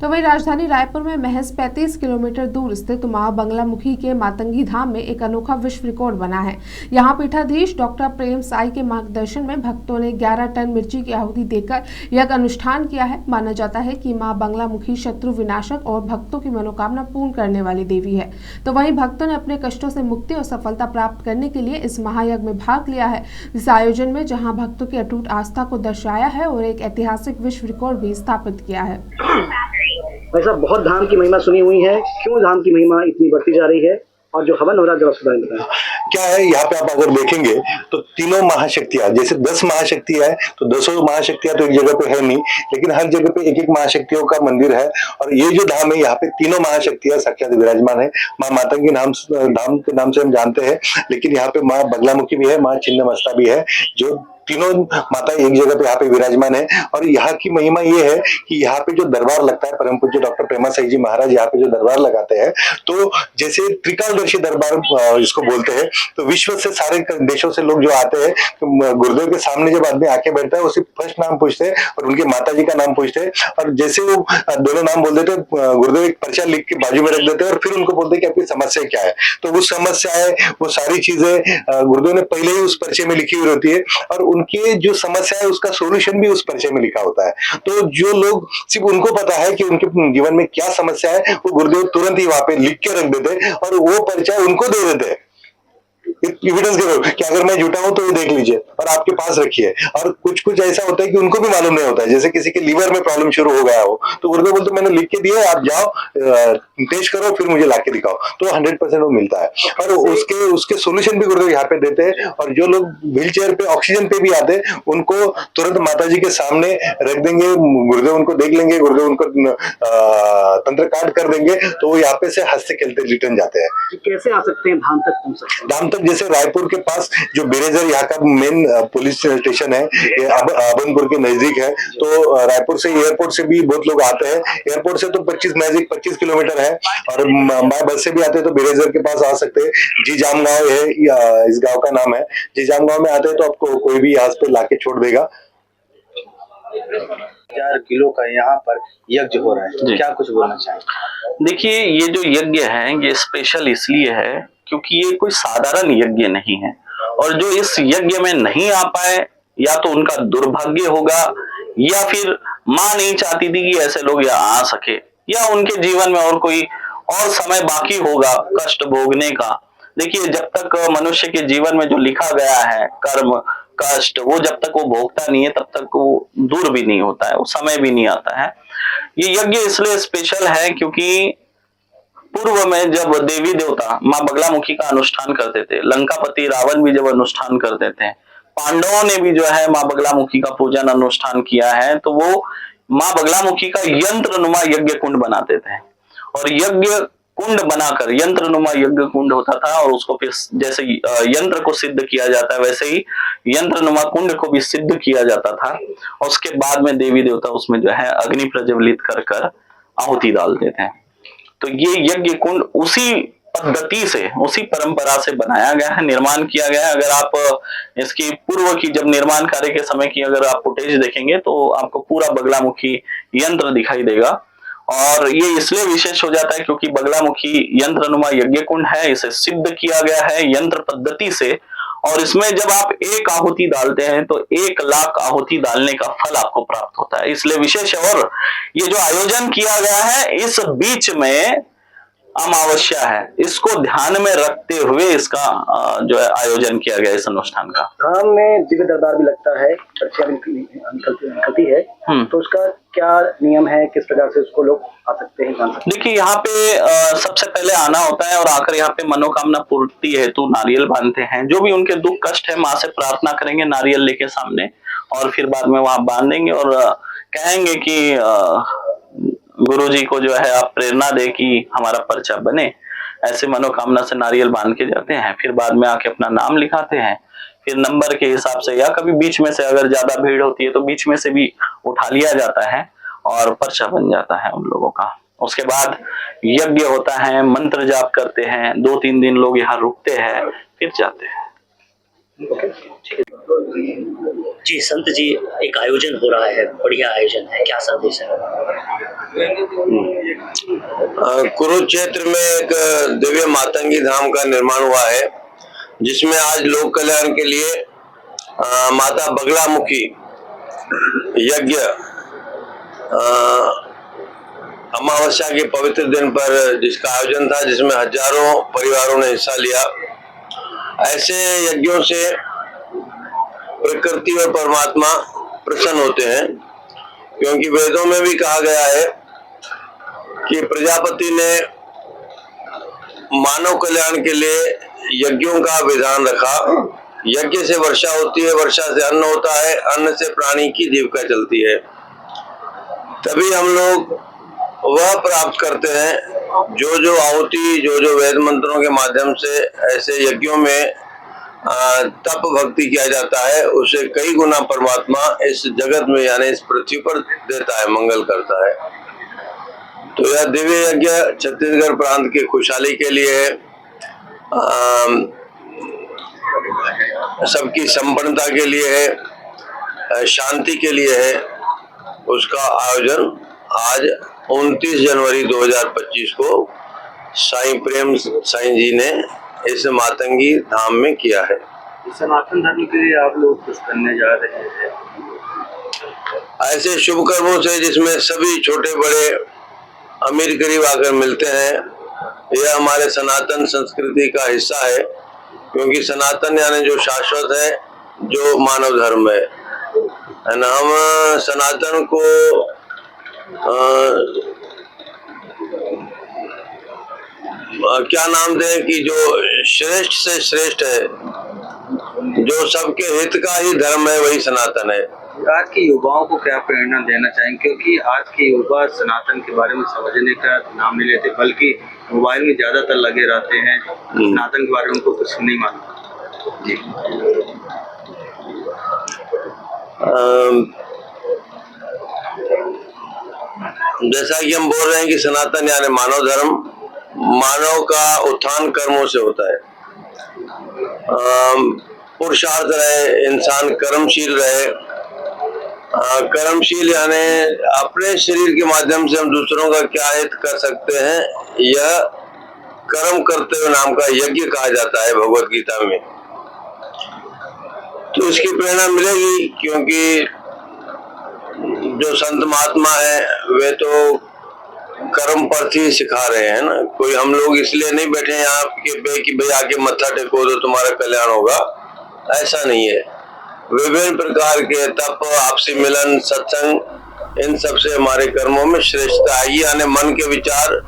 तो वहीं राजधानी रायपुर में महज 35 किलोमीटर दूर स्थित मां बगलामुखी के मातंगी धाम में एक अनोखा विश्व रिकॉर्ड बना है। यहां पीठाधीश डॉक्टर प्रेम साई के मार्गदर्शन में भक्तों ने 11 टन मिर्ची की आहुति देकर यज्ञ अनुष्ठान किया है। माना जाता है कि मां बगलामुखी शत्रु विनाशक और भक्तों की मनोकामना पूर्ण करने वाली देवी है। तो वहीं भक्तों ने अपने कष्टों से मुक्ति और सफलता प्राप्त करने के लिए इस महायज्ञ में भाग लिया है। इस आयोजन में जहां भक्तों की अटूट आस्था को दर्शाया है और एक ऐतिहासिक विश्व रिकॉर्ड भी स्थापित किया है। वैसा बहुत धाम की महिमा सुनी हुई है, क्यों धाम की महिमा इतनी बढ़ती जा रही है और जो हवन हो रहा है क्या है यहाँ पे आप अगर देखेंगे तो तीनों महाशक्तियां, जैसे 10 महाशक्तियां है तो 10 महाशक्तियां तो एक जगह पे है नहीं, लेकिन हर जगह पे एक एक महाशक्तियों का मंदिर है। और ये जो धाम है यहाँ पे तीनों महाशक्तियां साक्षात विराजमान है। माँ मातंगी धाम के नाम से हम जानते हैं, लेकिन यहाँ पे माँ बगलामुखी भी है, माँ छिन्नमस्ता भी है, जो तीनों माता एक जगह पे यहाँ पे विराजमान है। और यहाँ की महिमा ये है कि यहाँ पे जो दरबार लगता है, परम पूज्य डॉक्टर प्रेमा साई जी महाराज यहाँ पे जो दरबार लगाते हैं, तो जैसे त्रिकालदर्शी दरबार इसको बोलते हैं, तो विश्व से सारे देशों से लोग जो आते हैं, तो गुरुदेव के सामने जब आदमी आके बैठता है, उसे फर्स्ट नाम पूछते हैं और उनके माता जी का नाम पूछते हैं, और जैसे वो दोनों नाम बोल देते, गुरुदेव एक पर्चा लिख के बाजू में रख देते हैं और फिर उनको बोलते हैं कि आपकी समस्या क्या है। तो वो समस्या है, वो सारी चीजें गुरुदेव ने पहले ही उस पर्चे में लिखी हुई होती है, और उनके जो समस्या है उसका सोल्यूशन भी उस पर्चे में लिखा होता है। तो जो लोग सिर्फ उनको पता है कि उनके जीवन में क्या समस्या है, वो गुरुदेव तुरंत ही वहां पे लिख के रख देते और वो पर्चा उनको दे देते हैं एविडेंस के तौर कि अगर मैं झूठा हूं तो ये देख लीजिए और आपके पास रखिए। और कुछ कुछ ऐसा होता है कि उनको भी मालूम नहीं होता है, जैसे किसी के लीवर में प्रॉब्लम शुरू हो गया हो, तो गुरुदेव बोलते मैंने लिख के दिया, आप जाओ टेस्ट करो फिर मुझे लाके दिखाओ, तो 100% वो मिलता है। और उसके सोल्यूशन भी गुरुदेव यहाँ पे देते हैं। और जो लोग व्हील चेयर पे ऑक्सीजन पे भी आते हैं, उनको तुरंत माता जी के सामने रख देंगे, गुरुदेव उनको देख लेंगे, गुरुदेव उनको तंत्र काट कर देंगे, तो वो यहाँ पे से हंसते खेलते रिटर्न जाते हैं। कैसे आ सकते हैं धाम तक पहुंच सकते हैं? धाम तक जैसे रायपुर के पास जो बेरेजर यहाँ का मेन पुलिस स्टेशन है, ये अबनपुर के नजदीक है, तो रायपुर से एयरपोर्ट से भी बहुत लोग आते हैं। एयरपोर्ट से तो 25 किलोमीटर है, और बाय बस से भी आते हैं तो बेरेजर के पास आ सकते हैं। जी जाम गाँव है, इस गाँव का नाम है। जी जाम गाँव में आते हैं तो आपको कोई भी यहाँ पे लाके छोड़ देगा। 4 किलो का यहाँ पर यज्ञ हो रहा है, क्या कुछ बोलना चाहिए? देखिए, ये जो यज्ञ है ये स्पेशल इसलिए है क्योंकि ये कोई साधारण यज्ञ नहीं है, और जो इस यज्ञ में नहीं आ पाए या तो उनका दुर्भाग्य होगा, या फिर माँ नहीं चाहती थी कि ऐसे लोग यहाँ आ सके, या उनके जीवन में और कोई और समय बाकी होगा कष्ट भोगने का। देखिए, जब तक मनुष्य के जीवन में जो लिखा गया है कर्म कष्ट, वो जब तक वो भोगता नहीं है तब तक वो दूर भी नहीं होता है, वो समय भी नहीं आता है। ये यज्ञ इसलिए स्पेशल है क्योंकि पूर्व में जब देवी देवता माँ बगलामुखी का अनुष्ठान करते थे, लंकापति रावण भी जब अनुष्ठान करते थे, पांडवों ने भी जो है माँ बगलामुखी का पूजन अनुष्ठान किया है, तो वो माँ बगलामुखी का यंत्रनुमा यज्ञ कुंड बनाते थे। और यज्ञ कुंड बनाकर यंत्रनुमा यज्ञ कुंड होता था, और उसको फिर जैसे यंत्र को सिद्ध किया जाता है वैसे ही यंत्रनुमा कुंड को भी सिद्ध किया जाता था। और उसके बाद में देवी देवता उसमें जो है अग्नि प्रज्वलित कर कर आहुति डालते थे। तो ये यज्ञ कुंड उसी पद्धति से, उसी परंपरा से बनाया गया है, निर्माण किया गया है। अगर आप इसकी पूर्व की जब निर्माण कार्य के समय की अगर आप फुटेज देखेंगे तो आपको पूरा बगलामुखी यंत्र दिखाई देगा। और ये इसलिए विशेष हो जाता है क्योंकि बगलामुखी यंत्रनुमा यज्ञ कुंड है, इसे सिद्ध किया गया है यंत्र पद्धति से। और इसमें जब आप एक आहुति डालते हैं तो 1 लाख आहुति डालने का फल आपको प्राप्त होता है, इसलिए विशेष है। और ये जो आयोजन किया गया है इस बीच में अमावस्या है, इसको ध्यान में रखते हुए इसका जो है आयोजन किया गया इस अनुष्ठान का। धाम में दिव्य दरबार भी लगता है, पर्चियां निकलती है, तो उसका क्या नियम है, किस प्रकार से उसको लोग आ सकते हैं, जान सकते हैं? देखिए, यहाँ पे सबसे पहले आना होता है और आकर यहाँ पे मनोकामना पूर्ति हेतु नारियल बांधते हैं। जो भी उनके दुख कष्ट है माँ से प्रार्थना करेंगे नारियल लेके सामने, और फिर बाद में वहां बांधेंगे और कहेंगे कि गुरुजी को जो है आप प्रेरणा दे कि हमारा पर्चा बने। ऐसे मनोकामना से नारियल बांध के जाते हैं, फिर बाद में आके अपना नाम लिखाते हैं, फिर नंबर के हिसाब से, या कभी बीच में से अगर ज्यादा भीड़ होती है तो बीच में से भी उठा लिया जाता है और पर्चा बन जाता है उन लोगों का। उसके बाद यज्ञ होता है, मंत्र जाप करते हैं, 2-3 दिन लोग यहाँ रुकते हैं, फिर जाते हैं। जी संत जी, एक आयोजन हो रहा है, बढ़िया आयोजन है, क्या संदेश है? कुरुक्षेत्र में एक दिव्य मातंगी धाम का निर्माण हुआ है, जिसमें आज लोक कल्याण के लिए माता बगलामुखी यज्ञ अमावस्या के पवित्र दिन पर जिसका आयोजन था, जिसमें हजारों परिवारों ने हिस्सा लिया। ऐसे यज्ञों से प्रकृति और परमात्मा प्रसन्न होते हैं, क्योंकि वेदों में भी कहा गया है कि प्रजापति ने मानव कल्याण के लिए यज्ञों का विधान रखा। यज्ञ से वर्षा होती है, वर्षा से अन्न होता है, अन्न से प्राणी की जीविका चलती है। तभी हम लोग वह प्राप्त करते हैं जो आहुति, जो वेद मंत्रों के माध्यम से ऐसे यज्ञों में तप भक्ति किया जाता है, उससे कई गुना परमात्मा इस जगत में यानी इस पृथ्वी पर देता है, मंगल करता है। तो यह दिव्य यज्ञ छत्तीसगढ़ प्रांत की खुशहाली के लिए है, सबकी संपन्नता के लिए है, शांति के लिए है। उसका आयोजन आज 29 जनवरी 2025 को साईं प्रेम साईं जी ने इस मातंगी धाम में किया है। सनातन धर्म के लिए आप लोग कुछ करने जा रहे हैं? ऐसे शुभ कर्मों से जिसमें सभी छोटे बड़े अमीर गरीब आकर मिलते हैं, यह हमारे सनातन संस्कृति का हिस्सा है, क्योंकि सनातन यानी जो शाश्वत है, जो मानव धर्म है ना। हम सनातन को क्या नाम दें कि जो श्रेष्ठ से श्रेष्ठ है, जो सबके हित का ही धर्म है, वही सनातन है। आज के युवाओं को क्या प्रेरणा देना चाहेंगे, क्योंकि आज के युवा सनातन के बारे में समझने का नाम नहीं लेते, बल्कि मोबाइल में ज्यादातर लगे रहते हैं। सनातन के बारे में उनको कुछ नहीं मालूम। जैसा कि हम बोल रहे हैं कि सनातन यानी मानव धर्म, मानव का उत्थान कर्मों से होता है। पुरुषार्थ रहे, इंसान कर्मशील रहे। कर्मशील यानी अपने शरीर के माध्यम से हम दूसरों का क्या हित कर सकते हैं, यह कर्म करते हुए नाम का यज्ञ कहा जाता है भगवत गीता में। तो इसकी प्रेरणा मिलेगी, क्योंकि जो संत महात्मा है वे तो कर्म पर ही सिखा रहे हैं ना। कोई हम लोग इसलिए नहीं बैठे यहाँ कि भाई आके मत्था टेको तो तुम्हारा कल्याण होगा, ऐसा नहीं है। विभिन्न प्रकार के तप, आपसी मिलन, सत्संग, इन सब से हमारे कर्मों में श्रेष्ठता आएगी, यानी मन के विचार